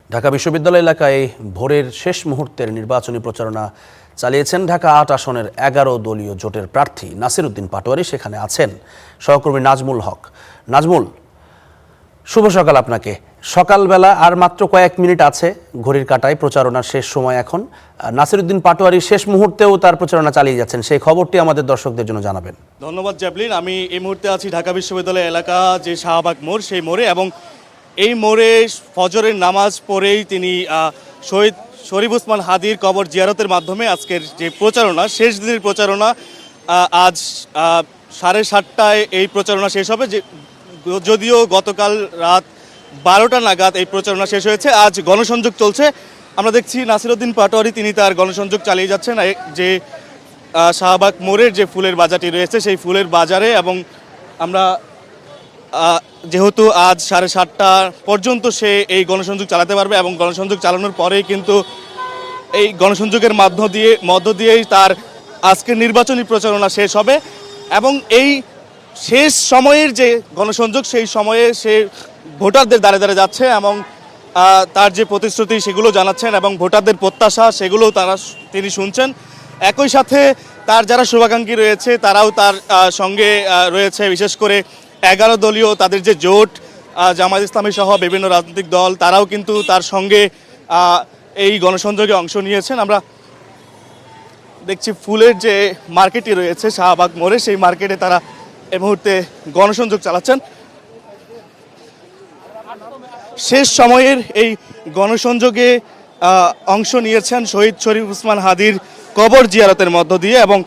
ঢাকা বিশ্ববিদ্যালয় এলাকায় ভোরের শেষ মুহূর্তের নির্বাচনী প্রচারণা চালিয়েছেন ঢাকা ৮ আসনের ১১ দলীয় জোটের প্রার্থী নাসির উদ্দিন পাটোয়ারি। সেখানে আছেন সহকর্মী নাজমুল হক। নাজমুল, শুভ সকাল আপনাকে। সকালবেলা আর মাত্র কয়েক মিনিট আছে ঘড়ির কাঁটায় প্রচারণার শেষ সময়। এখন নাসির উদ্দিন পাটোয়ারি শেষ মুহূর্তেও তার প্রচারণা চালিয়ে যাচ্ছেন, সেই খবরটি আমাদের দর্শকদের জন্য জানাবেন। ধন্যবাদ জ্যাভলিন। আমি এই মুহূর্তে আছি ঢাকা বিশ্ববিদ্যালয় এলাকা যে শাহবাগ মোড়, সেই মোড়ে, এবং এই মোড়ে ফজরের নামাজ পড়েই তিনি শহীদ শরীফ ওসমান হাদির কবর জিয়ারতের মাধ্যমে আজকের যে প্রচারণা, শেষ দিনের প্রচারণা, আজ 7:30টায় এই প্রচারণা শেষ হবে। যদিও গতকাল রাত 12টা নাগাদ এই প্রচারণা শেষ হয়েছে। আজ গণসংযোগ চলছে। আমরা দেখছি নাসির উদ্দিন পাটোয়ারি তিনি তার গণসংযোগ চালিয়ে যাচ্ছেন যে শাহবাগ মোড়ের যে ফুলের বাজারটি রয়েছে সেই ফুলের বাজারে। এবং আমরা যেহেতু আজ 7:30টা পর্যন্ত সে এই গণসংযোগ চালাতে পারবে, এবং গণসংযোগ চালানোর পরেই কিন্তু এই গণসংযোগের মধ্য দিয়েই তার আজকের নির্বাচনী প্রচারণা শেষ হবে। এবং এই শেষ সময়ের যে গণসংযোগ, সেই সময়ে সে ভোটারদের দ্বারে দ্বারে যাচ্ছে এবং তার যে প্রতিশ্রুতি সেগুলো জানাচ্ছেন, এবং ভোটারদের প্রত্যাশা সেগুলো তিনি শুনছেন। একই সাথে তার যারা শুভাকাঙ্ক্ষী রয়েছে তারাও তার সঙ্গে রয়েছে। বিশেষ করে 11 দলীয় তাদের যে জোট, জামায়াত ইসলামী সহ বিভিন্ন রাজনৈতিক দল, তারাও কিন্তু তার সঙ্গে এই গণসংযোগে অংশ নিয়েছেন। আমরা দেখছি ফুলের যে মার্কেটটি রয়েছে শাহবাগ মোড়ে, সেই মার্কেটে তারা এই মুহূর্তে গণসংযোগ চালাচ্ছেন। শেষ সময়ের এই গণসংযোগে অংশ নিয়েছেন শহীদ শরীফ ওসমান হাদির কবর জিয়ারতের মধ্য দিয়ে, এবং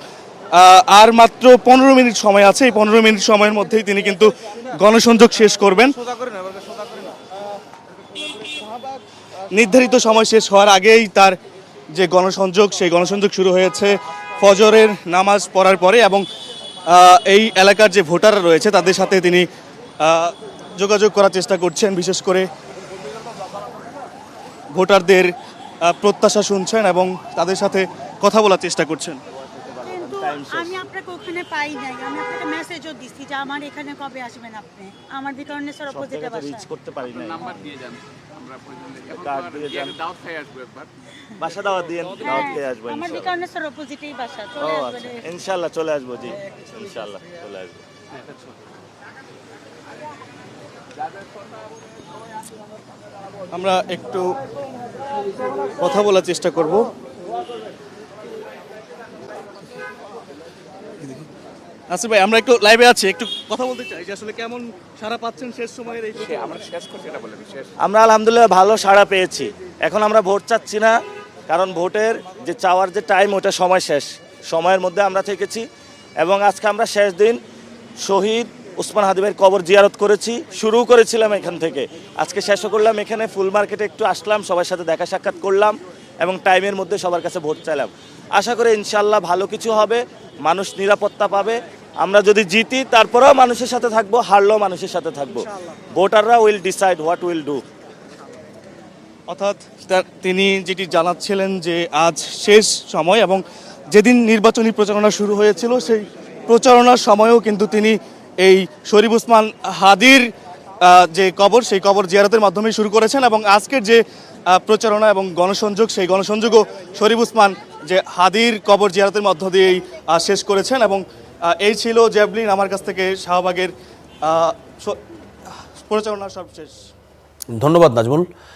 আর মাত্র 15 মিনিট সময় আছে। এই 15 মিনিট সময়ের মধ্যেই তিনি কিন্তু গণসংযোগ শেষ করবেন। নির্ধারিত সময় শেষ হওয়ার আগেই তার যে গণসংযোগ, সেই গণসংযোগ শুরু হয়েছে ফজরের নামাজ পড়ার পরে, এবং এই এলাকার যে ভোটাররা রয়েছে তাদের সাথে তিনি যোগাযোগ করার চেষ্টা করছেন। বিশেষ করে ভোটারদের প্রত্যাশা শুনছেন এবং তাদের সাথে কথা বলার চেষ্টা করছেন। আমি আপনাকে ওখানে পাই নাই, আমি আপনাকে মেসেজও দিচ্ছি যে আমার এখানে কবে আসবেন আপনি। আমার বিকরণেশ্বর অপোজিটে বাসা। রিচ করতে পারি না। নাম্বার দিয়ে যান, আমরা কার্ড দিয়ে যান, দাওয়াত খাই আসবো একবার। বাসা দাওয়াত দিয়েন, দাওয়াত খেয়ে আসবো ইনশাআল্লাহ। আমার বিকরণেশ্বর অপোজিটেই বাসা, চলে আসবেন ইনশাআল্লাহ। চলে আসবো জি, ইনশাআল্লাহ চলে আসবো। আমরা একটু কথা বলার চেষ্টা করব। আসিফ ভাই, আমরা একটু লাইভে আছি, একটু কথা বলতে চাই যে আসলে কেমন সাড়া পাচ্ছেন শেষ সময়ের এই আমরা আলহামদুলিল্লাহ ভালো সাড়া পেয়েছি। এখন আমরা ভোট চাচ্ছি না, কারণ ভোটের যে চাওয়ার যে টাইম, ওটা সময় শেষ। সময়ের মধ্যে আমরা থেকেছি, এবং আজকে আমরা শেষ দিন শহীদ ওসমান হাদি ভাইয়ের কবর জিয়ারত করেছি। শুরু করেছিলাম এখান থেকে, আজকে শেষও করলাম এখানে। ফুল মার্কেটে একটু আসলাম, সবার সাথে দেখা সাক্ষাৎ করলাম, এবং টাইমের মধ্যে সবার কাছে ভোট চাইলাম। আশা করি ইনশাআল্লাহ ভালো কিছু হবে, মানুষ নিরাপত্তা পাবে। আমরা যদি জিতি তারপরেও মানুষের সাথে থাকবো, হারলেও মানুষের সাথে থাকবো। ভোটাররা will decide what will do. অর্থাৎ তিনি যেটি জানাচ্ছিলেন যে আজ শেষ সময়, এবং যেদিন নির্বাচনী প্রচারণা শুরু হয়েছিল সেই প্রচারণার সময়ও কিন্তু তিনি এই শরীফ ওসমান হাদির যে কবর, সেই কবর জিয়ারতের মাধ্যমে শুরু করেছেন। এবং আজকের যে প্রচারণা এবং গণসংযোগ, সেই গণসংযোগও শরীফ ওসমান যে হাদির কবর জিয়ারতের মধ্য দিয়েই শেষ করেছেন। এবং এই ছিল জ্যাভলিন আমার কাছ থেকে শাহবাগের প্রচারণার সবশেষ। ধন্যবাদ নাজমুল।